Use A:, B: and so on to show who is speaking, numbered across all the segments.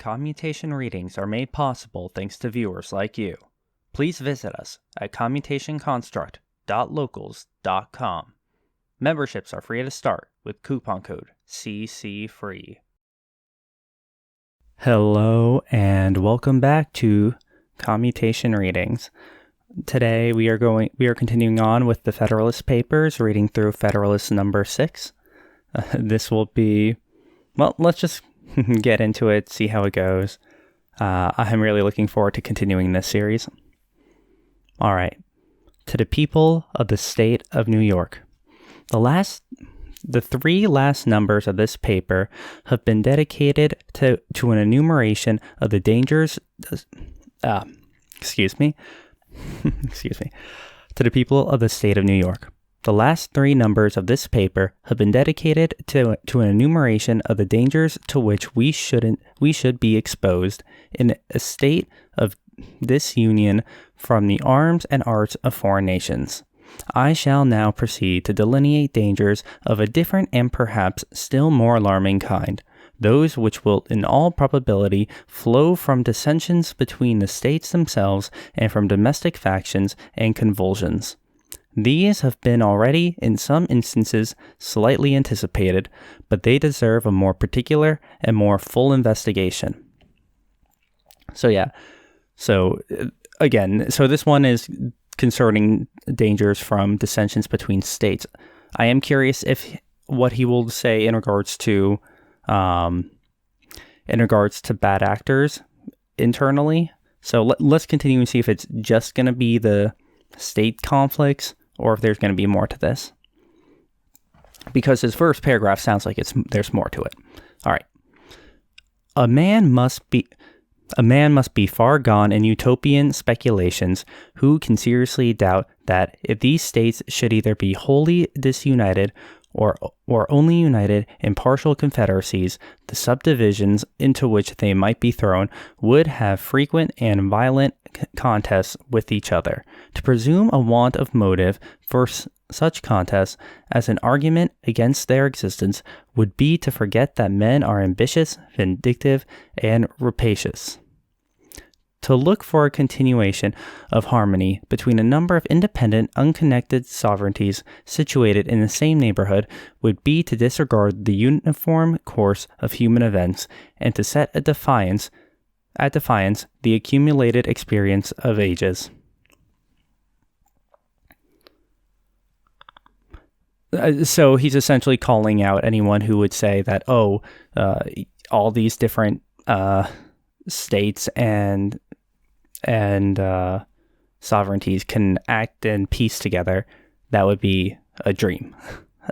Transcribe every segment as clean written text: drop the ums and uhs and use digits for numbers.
A: Commutation readings are made possible thanks to viewers like you. Please visit us at commutationconstruct.locals.com. Memberships are free to start with coupon code CCFREE. Hello and welcome back to Commutation readings. Today we are continuing on with the Federalist Papers, reading through Federalist number 6. This will be, let's just get into it, see how it goes. I'm really looking forward to continuing this series. All right. To the people of the state of New York. The three last numbers of this paper have been dedicated to an enumeration of the dangers. Excuse me. To the people of the state of New York. The last three numbers of this paper have been dedicated to an enumeration of the dangers to which we should be exposed in a state of disunion from the arms and arts of foreign nations. I shall now proceed to delineate dangers of a different and perhaps still more alarming kind, those which will in all probability flow from dissensions between the states themselves and from domestic factions and convulsions. These have been already, in some instances, slightly anticipated, but they deserve a more particular and more full investigation. So this one is concerning dangers from dissensions between states. I am curious what he will say in regards to bad actors internally. So let's continue and see if it's just going to be the state conflicts, or if there's going to be more to this. Because his first paragraph sounds like there's more to it. All right. A man must be far gone in utopian speculations who can seriously doubt that if these states should either be wholly disunited or only united in partial confederacies, the subdivisions into which they might be thrown would have frequent and violent contests with each other. To presume a want of motive for such contests as an argument against their existence would be to forget that men are ambitious, vindictive, and rapacious. To look for a continuation of harmony between a number of independent, unconnected sovereignties situated in the same neighborhood would be to disregard the uniform course of human events and to set at defiance the accumulated experience of ages. So he's essentially calling out anyone who would say that, all these different states and sovereignties can act in peace together. That would be a dream,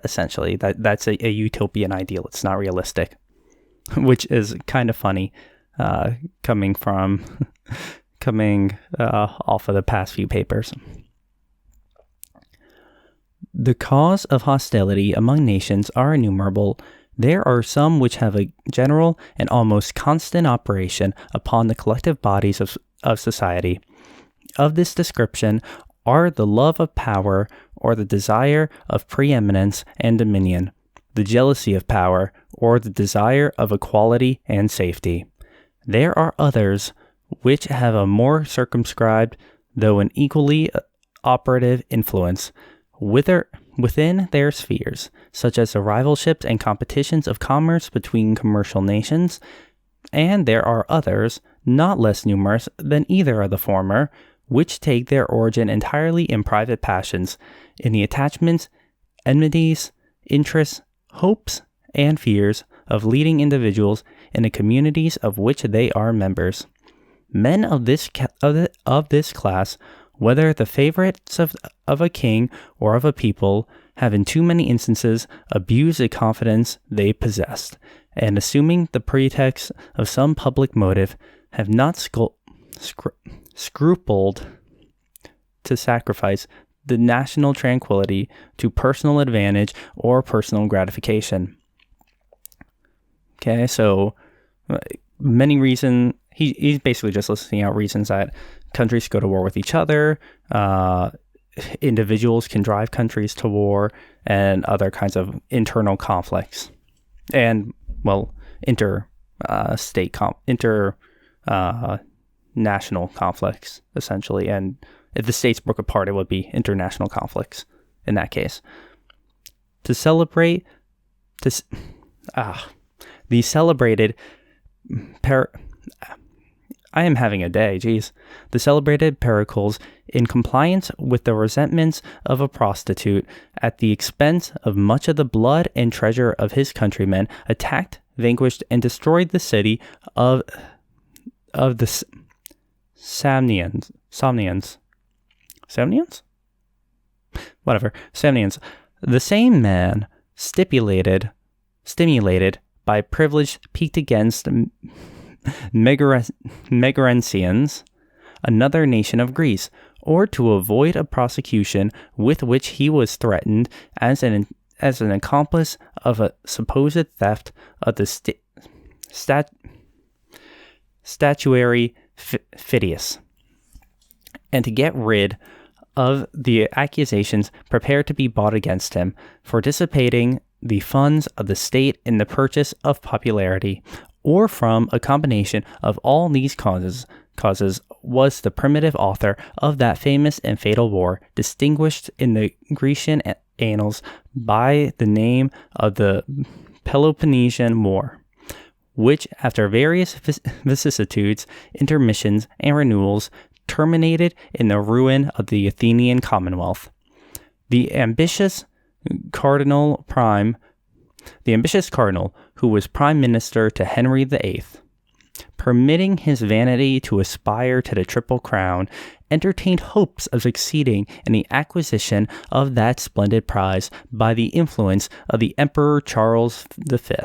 A: essentially. That's a utopian ideal. It's not realistic, which is kind of funny, coming off of the past few papers. The cause of hostility among nations are innumerable. There are some which have a general and almost constant operation upon the collective bodies of society. Of this description are the love of power or the desire of preeminence and dominion, the jealousy of power or the desire of equality and safety. There are others which have a more circumscribed, though an equally operative influence, within their spheres, such as the rivalships and competitions of commerce between commercial nations, and there are others, not less numerous than either of the former, which take their origin entirely in private passions, in the attachments, enmities, interests, hopes, and fears of leading individuals in the communities of which they are members. Men of this class, whether the favorites of a king or of a people, have in too many instances abused the confidence they possessed, and assuming the pretext of some public motive, have not scrupled to sacrifice the national tranquility to personal advantage or personal gratification. Okay, so many reasons. He's basically just listing out reasons that countries go to war with each other, individuals can drive countries to war, and other kinds of internal conflicts. And, international conflicts, essentially. And if the states broke apart, it would be international conflicts in that case. To celebrate this, the celebrated I am having a day, geez. The celebrated Pericles, in compliance with the resentments of a prostitute, at the expense of much of the blood and treasure of his countrymen, attacked, vanquished, and destroyed the city of the Samnians. The same man, stimulated by privilege, peaked against Megarensians, another nation of Greece, or to avoid a prosecution with which he was threatened as an accomplice of a supposed theft of the statuary Phidias, and to get rid of the accusations prepared to be brought against him for dissipating the funds of the state in the purchase of popularity, or from a combination of all these causes was the primitive author of that famous and fatal war, distinguished in the Grecian annals by the name of the Peloponnesian War, which, after various vicissitudes, intermissions, and renewals, terminated in the ruin of the Athenian Commonwealth. The ambitious cardinal, who was prime minister to Henry VIII, permitting his vanity to aspire to the triple crown, entertained hopes of succeeding in the acquisition of that splendid prize by the influence of the Emperor Charles V.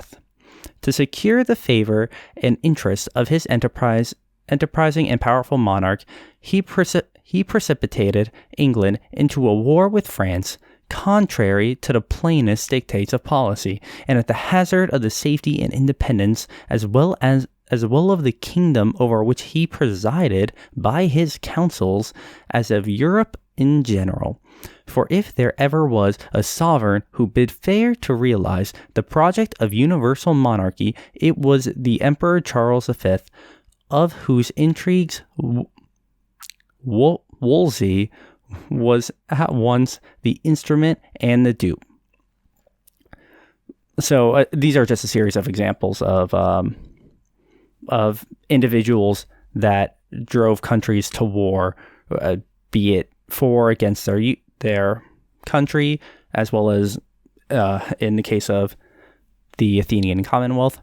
A: To secure the favor and interest of his enterprising and powerful monarch, he precipitated England into a war with France, contrary to the plainest dictates of policy, and at the hazard of the safety and independence, as well of the kingdom over which he presided by his counsels, as of Europe in general. For if there ever was a sovereign who bid fair to realize the project of universal monarchy, it was the Emperor Charles V, of whose intrigues Wolsey was at once the instrument and the dupe. So these are just a series of examples of individuals that drove countries to war, be it for against their country, as well as in the case of the Athenian Commonwealth,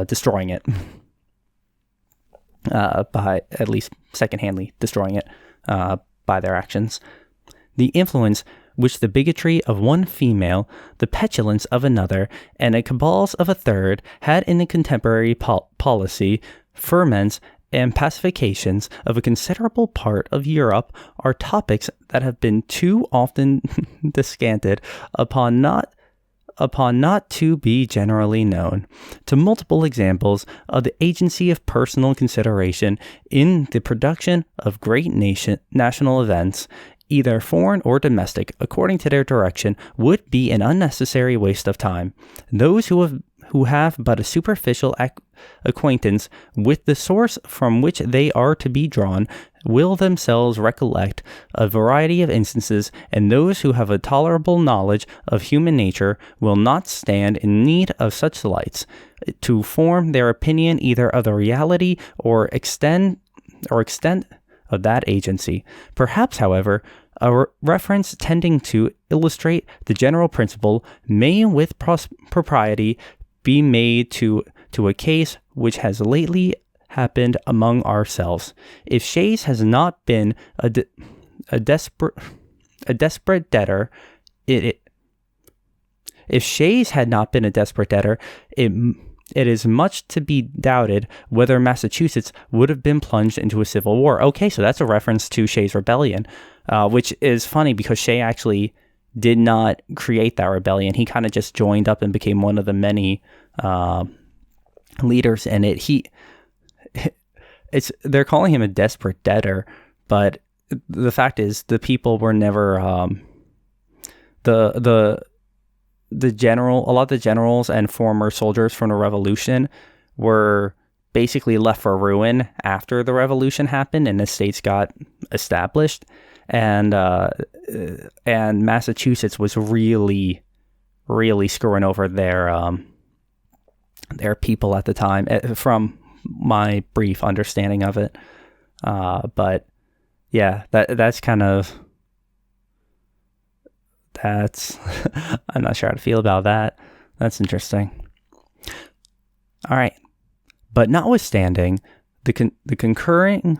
A: destroying it by at least secondhandly destroying it by their actions. The influence which the bigotry of one female, the petulance of another, and the cabals of a third had in the contemporary policy, ferments, and pacifications of a considerable part of Europe are topics that have been too often descanted upon not to be generally known. To multiple examples of the agency of personal consideration in the production of great national events, either foreign or domestic, according to their direction, would be an unnecessary waste of time. Those who have but a superficial acquaintance with the source from which they are to be drawn will themselves recollect a variety of instances, and those who have a tolerable knowledge of human nature will not stand in need of such lights to form their opinion either of the reality or extent of that agency. Perhaps, however, a reference tending to illustrate the general principle may with propriety be made to a case which has lately happened among ourselves. If Shays has not been a desperate debtor, if Shays had not been a desperate debtor, it is much to be doubted whether Massachusetts would have been plunged into a civil war. Okay, so that's a reference to Shays' rebellion, which is funny because Shay actually did not create that rebellion. He kind of just joined up and became one of the many leaders in it. They're calling him a desperate debtor, but the fact is the people were never a lot of the generals and former soldiers from the revolution were basically left for ruin after the revolution happened and the states got established. And Massachusetts was really, really screwing over their people at the time, from my brief understanding of it. But yeah, that's I'm not sure how to feel about that. That's interesting. All right. But notwithstanding the concurring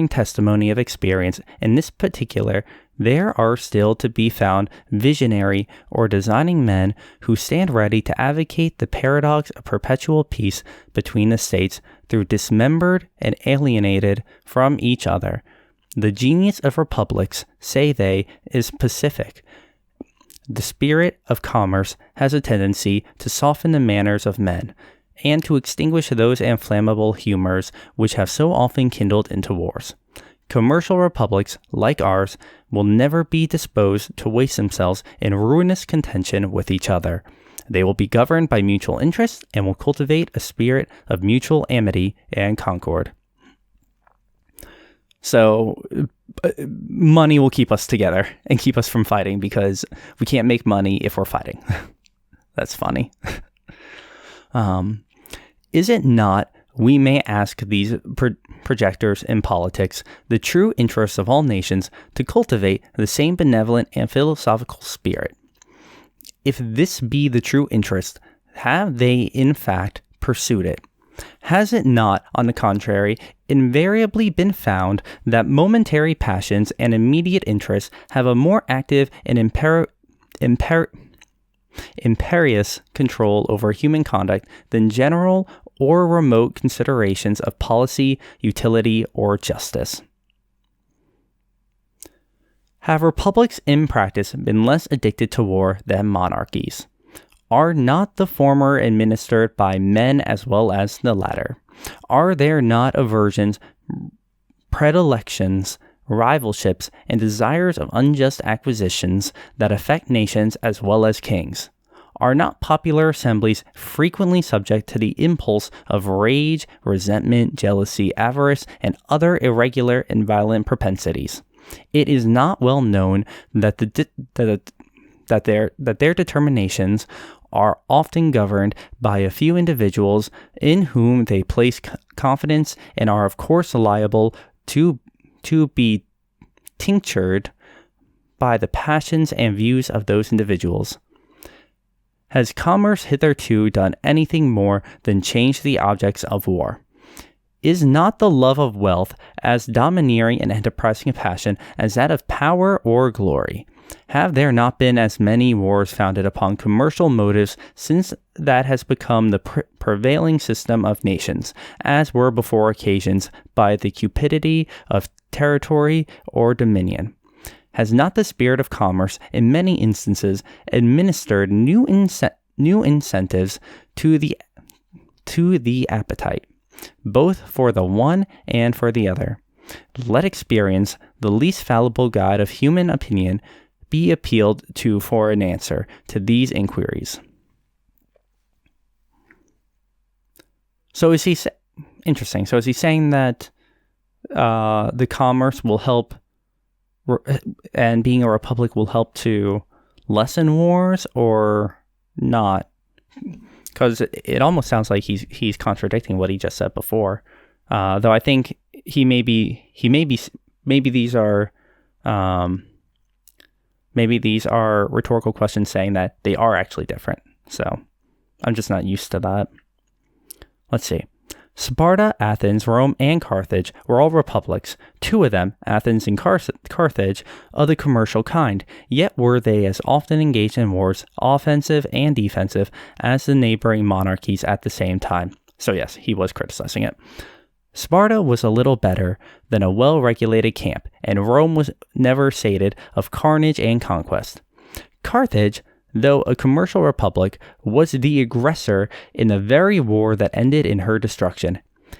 A: testimony of experience in this particular, there are still to be found visionary or designing men who stand ready to advocate the paradox of perpetual peace between the states through dismembered and alienated from each other. The genius of republics, say they, is pacific. The spirit of commerce has a tendency to soften the manners of men, and to extinguish those inflammable humors which have so often kindled into wars. Commercial republics, like ours, will never be disposed to waste themselves in ruinous contention with each other. They will be governed by mutual interest and will cultivate a spirit of mutual amity and concord. So, money will keep us together and keep us from fighting, because we can't make money if we're fighting. That's funny. Is it not, we may ask these projectors in politics, the true interests of all nations to cultivate the same benevolent and philosophical spirit? If this be the true interest, have they in fact pursued it? Has it not, on the contrary, invariably been found that momentary passions and immediate interests have a more active and imperious control over human conduct than general or remote considerations of policy, utility, or justice? Have republics in practice been less addicted to war than monarchies? Are not the former administered by men as well as the latter? Are there not aversions, predilections, rivalships, and desires of unjust acquisitions that affect nations as well as kings? Are not popular assemblies frequently subject to the impulse of rage, resentment, jealousy, avarice, and other irregular and violent propensities? It is not well known that their determinations are often governed by a few individuals in whom they place confidence, and are of course liable to be tinctured by the passions and views of those individuals. Has commerce hitherto done anything more than change the objects of war? Is not the love of wealth as domineering and enterprising a passion as that of power or glory? Have there not been as many wars founded upon commercial motives since that has become the prevailing system of nations, as were before occasions by the cupidity of territory or dominion? Has not the spirit of commerce in many instances administered new incentives to the appetite, both for the one and for the other? Let experience, the least fallible guide of human opinion, be appealed to for an answer to these inquiries. So is he interesting? So is he saying that the commerce will help, and being a republic will help to lessen wars, or not? Because it almost sounds like he's contradicting what he just said before. Though I think maybe these are rhetorical questions saying that they are actually different. So I'm just not used to that. Let's see. Sparta, Athens, Rome, and Carthage were all republics, two of them, Athens and Carthage, of the commercial kind, yet were they as often engaged in wars, offensive and defensive, as the neighboring monarchies at the same time. So yes, he was criticizing it. Sparta was a little better than a well-regulated camp, and Rome was never sated of carnage and conquest. Carthage, though a commercial republic, was the aggressor in the very war that ended in her destruction.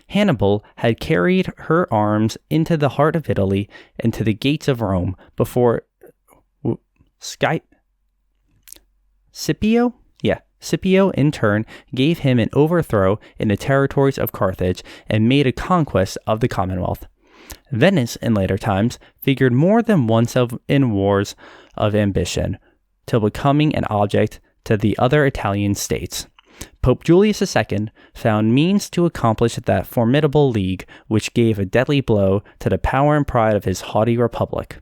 A: Hannibal had carried her arms into the heart of Italy and to the gates of Rome before Scipio Scipio, in turn, gave him an overthrow in the territories of Carthage and made a conquest of the Commonwealth. Venice, in later times, figured more than once in wars of ambition, till becoming an object to the other Italian states. Pope Julius II found means to accomplish that formidable league, which gave a deadly blow to the power and pride of his haughty republic.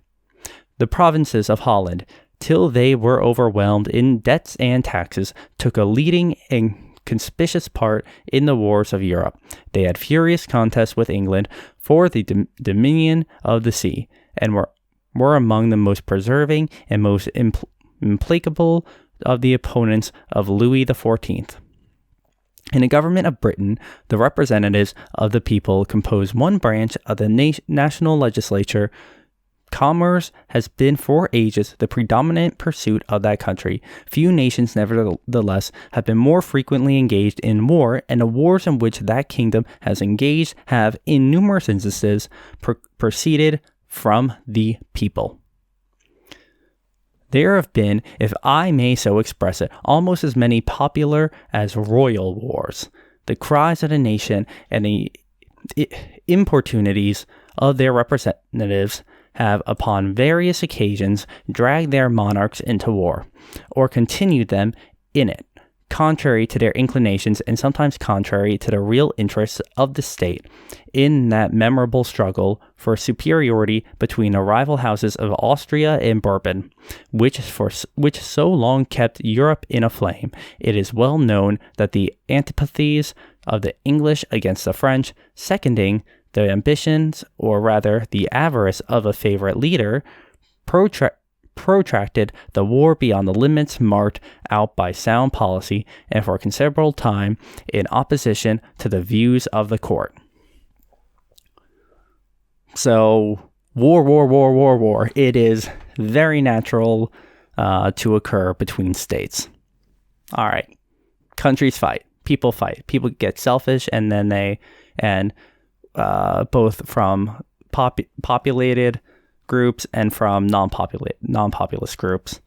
A: The provinces of Holland, till they were overwhelmed in debts and taxes, took a leading and conspicuous part in the wars of Europe. They had furious contests with England for the dominion of the sea, and were among the most persevering and most implacable of the opponents of Louis XIV. In the government of Britain, the representatives of the people compose one branch of the national legislature. Commerce has been for ages the predominant pursuit of that country. Few nations, nevertheless, have been more frequently engaged in war, and the wars in which that kingdom has engaged have, in numerous instances, proceeded from the people. There have been, if I may so express it, almost as many popular as royal wars. The cries of the nation and the importunities of their representatives have, upon various occasions, dragged their monarchs into war, or continued them in it, contrary to their inclinations and sometimes contrary to the real interests of the state, in that memorable struggle for superiority between the rival houses of Austria and Bourbon, which so long kept Europe in a flame. It is well known that the antipathies of the English against the French, seconding the ambitions, or rather the avarice of a favorite leader, protracted the war beyond the limits marked out by sound policy, and for a considerable time in opposition to the views of the court. So, war. It is very natural to occur between states. All right. Countries fight. People fight. People get selfish, and then both from populated groups and from non-populous groups,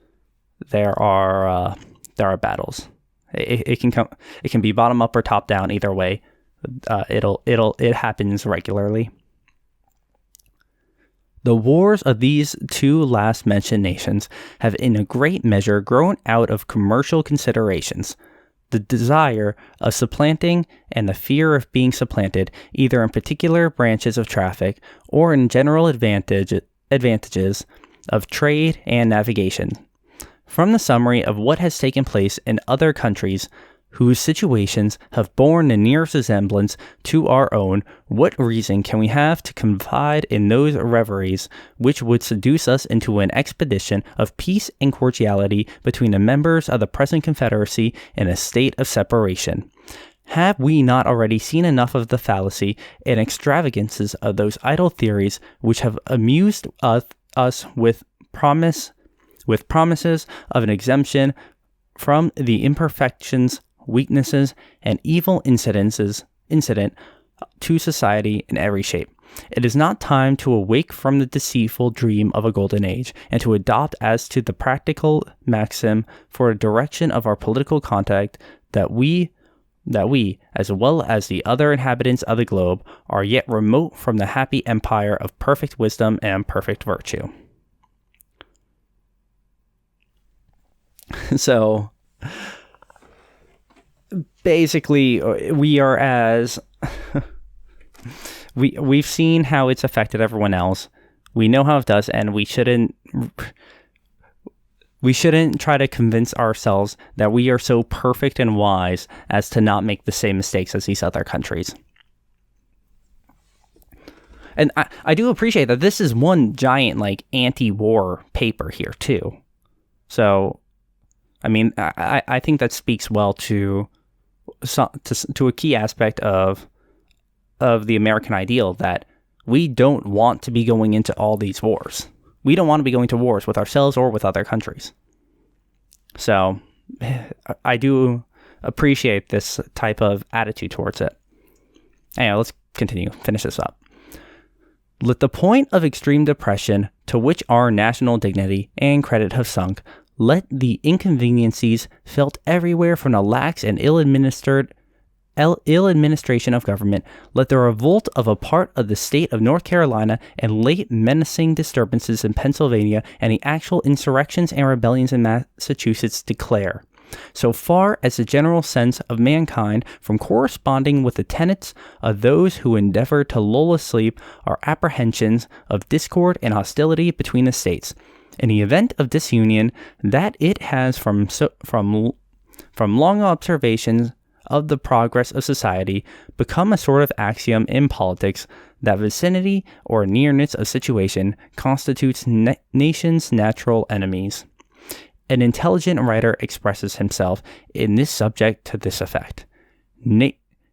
A: there are battles. It can be bottom up or top down. Either way, it happens regularly. The wars of these two last mentioned nations have in a great measure grown out of commercial considerations. The desire of supplanting and the fear of being supplanted, either in particular branches of traffic or in general advantages of trade and navigation. From the summary of what has taken place in other countries whose situations have borne the nearest resemblance to our own, what reason can we have to confide in those reveries which would seduce us into an expedition of peace and cordiality between the members of the present confederacy in a state of separation? Have we not already seen enough of the fallacy and extravagances of those idle theories which have amused us with promises of an exemption from the imperfections, weaknesses, and evil incident to society in every shape? It is not time to awake from the deceitful dream of a golden age, and to adopt as to the practical maxim for the direction of our political conduct that we, as well as the other inhabitants of the globe, are yet remote from the happy empire of perfect wisdom and perfect virtue. So, basically, we are as we've seen how it's affected everyone else. We know how it does, and we shouldn't try to convince ourselves that we are so perfect and wise as to not make the same mistakes as these other countries. And I do appreciate that this is one giant anti-war paper here too. So, I mean, I think that speaks well to a key aspect of the American ideal, that we don't want to be going into all these wars. We don't want to be going to wars with ourselves or with other countries. So I do appreciate this type of attitude towards it. Anyway, let's finish this up. Let the point of extreme depression to which our national dignity and credit have sunk Let the inconveniencies felt everywhere from the lax and ill administration of government, let the revolt of a part of the state of North Carolina and late menacing disturbances in Pennsylvania and the actual insurrections and rebellions in Massachusetts declare, so far as the general sense of mankind from corresponding with the tenets of those who endeavor to lull asleep our apprehensions of discord and hostility between the states, in the event of disunion, that it has from long observations of the progress of society become a sort of axiom in politics that vicinity or nearness of situation constitutes nations' natural enemies. An intelligent writer expresses himself in this subject to this effect.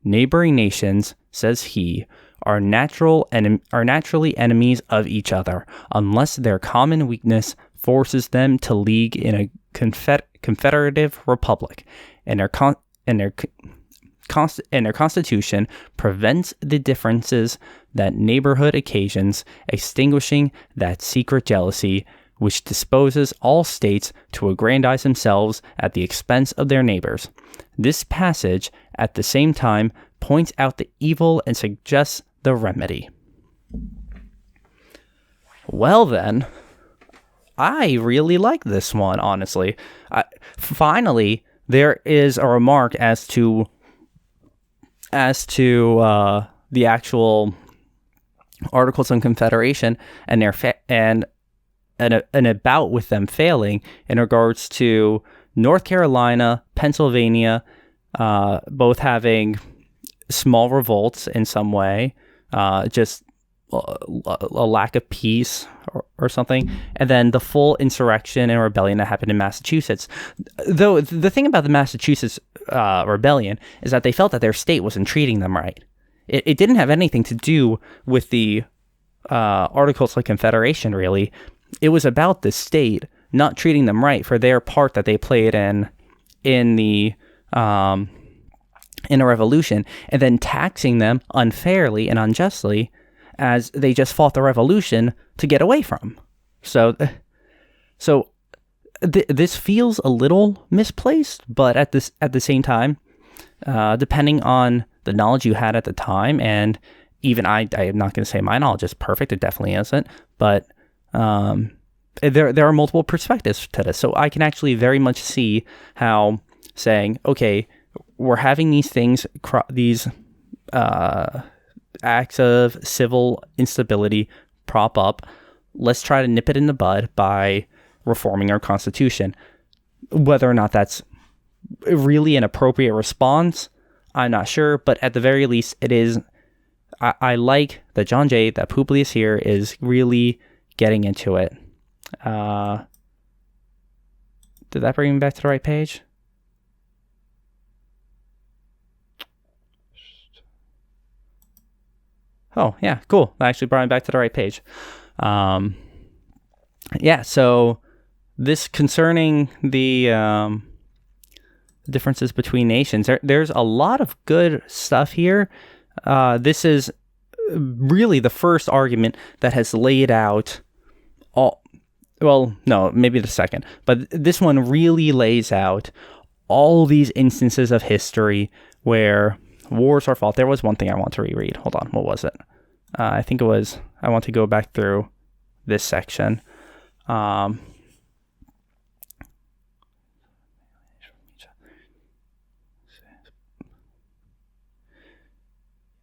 A: Neighboring nations, says he, are naturally enemies of each other, unless their common weakness forces them to league in a confederative republic, and their constitution prevents the differences that neighborhood occasions, extinguishing that secret jealousy which disposes all states to aggrandize themselves at the expense of their neighbors. This passage, at the same time, points out the evil and suggests the remedy. Well then, I really like this one, honestly. Finally, there is a remark as to the actual Articles of Confederation and their and about with them failing in regards to North Carolina, Pennsylvania, both having small revolts in some way, just a lack of peace or something, and then the full insurrection and rebellion that happened in Massachusetts. Though the thing about the Massachusetts rebellion is that they felt that their state wasn't treating them right. It didn't have anything to do with the Articles of Confederation, really. It was about the state not treating them right for their part that they played in the revolution, and then taxing them unfairly and unjustly as they just fought the revolution to get away from. So this feels a little misplaced, but at the same time, depending on the knowledge you had at the time, and even I am not going to say my knowledge is perfect. It definitely isn't, but there are multiple perspectives to this. So I can actually very much see how saying, okay, we're having these things, these acts of civil instability prop up. Let's try to nip it in the bud by reforming our Constitution. Whether or not that's really an appropriate response, I'm not sure, but at the very least, it is. I like that that Publius here is really getting into it. Did that bring me back to the right page? Oh, yeah, cool. That actually brought me back to the right page. Yeah, so this concerning the differences between nations, there's a lot of good stuff here. This is really the first argument that has laid out maybe the second, but this one really lays out all these instances of history where wars are fought. There was one thing I want to reread. Hold on, what was it? I think it was, I want to go back through this section.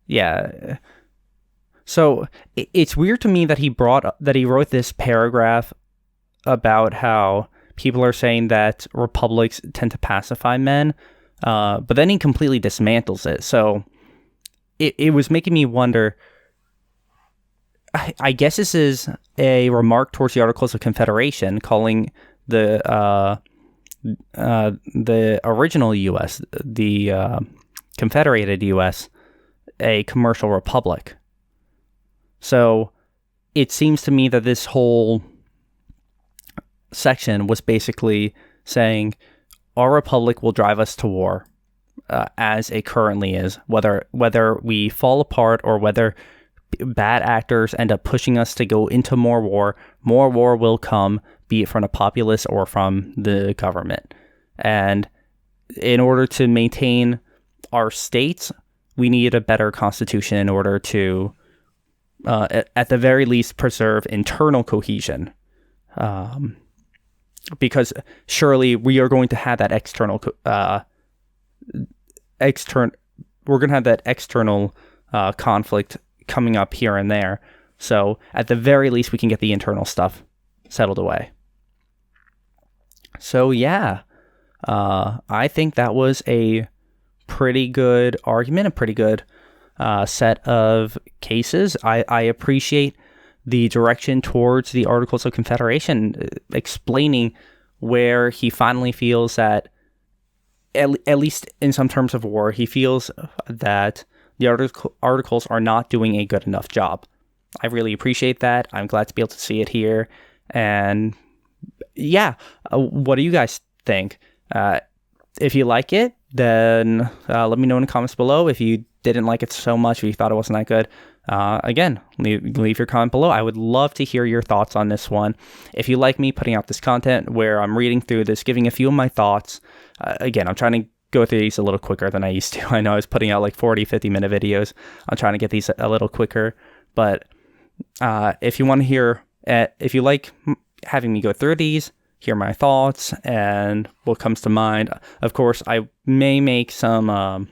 A: Yeah. So it's weird to me that he wrote this paragraph about how people are saying that republics tend to pacify men, but then he completely dismantles it. So it was making me wonder. I guess this is a remark towards the Articles of Confederation, calling the original U.S., the Confederated U.S., a commercial republic. So it seems to me that this whole section was basically saying our republic will drive us to war, as it currently is, whether we fall apart or whether bad actors end up pushing us to go into more war will come be it from the populace or from the government. And in order to maintain our states, we need a better constitution in order to, at the very least, preserve internal cohesion. Because surely we are going to have that external conflict coming up here and there. So at the very least, we can get the internal stuff settled away. So yeah, I think that was a pretty good argument, a pretty good set of cases. I appreciate the direction towards the Articles of Confederation, explaining where he finally feels that, at least in some terms of war, he feels that the articles are not doing a good enough job. I really appreciate that. I'm glad to be able to see it here. And yeah, what do you guys think? If you like it, then let me know in the comments below. If you didn't like it so much, or you thought it wasn't that good, again, leave your comment below. I would love to hear your thoughts on this one. If you like me putting out this content where I'm reading through this, giving a few of my thoughts, again, I'm trying to go through these a little quicker than I used to. I know I was putting out like 40, 50-minute videos. I'm trying to get these a little quicker. But if you want to hear, if you like having me go through these, hear my thoughts and what comes to mind, of course, I may make some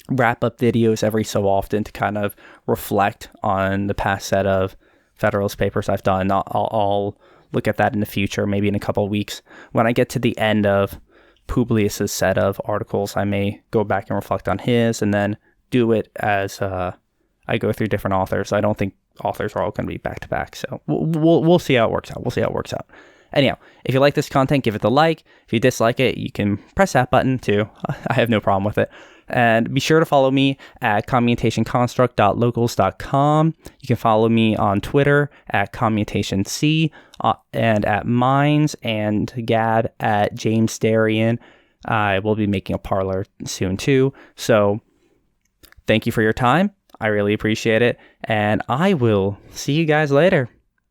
A: wrap-up videos every so often to kind of reflect on the past set of Federalist papers I've done. I'll look at that in the future, maybe in a couple of weeks. When I get to the end of Publius's set of articles, I may go back and reflect on his, and then do it as I go through different authors. I don't think authors are all going to be back-to-back, so we'll see how it works out. Anyhow, if you like this content, give it the like. If you dislike it, you can press that button too. I have no problem with it. And be sure to follow me at commutationconstruct.locals.com. You can follow me on Twitter at commutationc, and at Minds and Gab at James Darian. I will be making a Parler soon too. So thank you for your time. I really appreciate it. And I will see you guys later.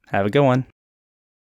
A: Have a good one.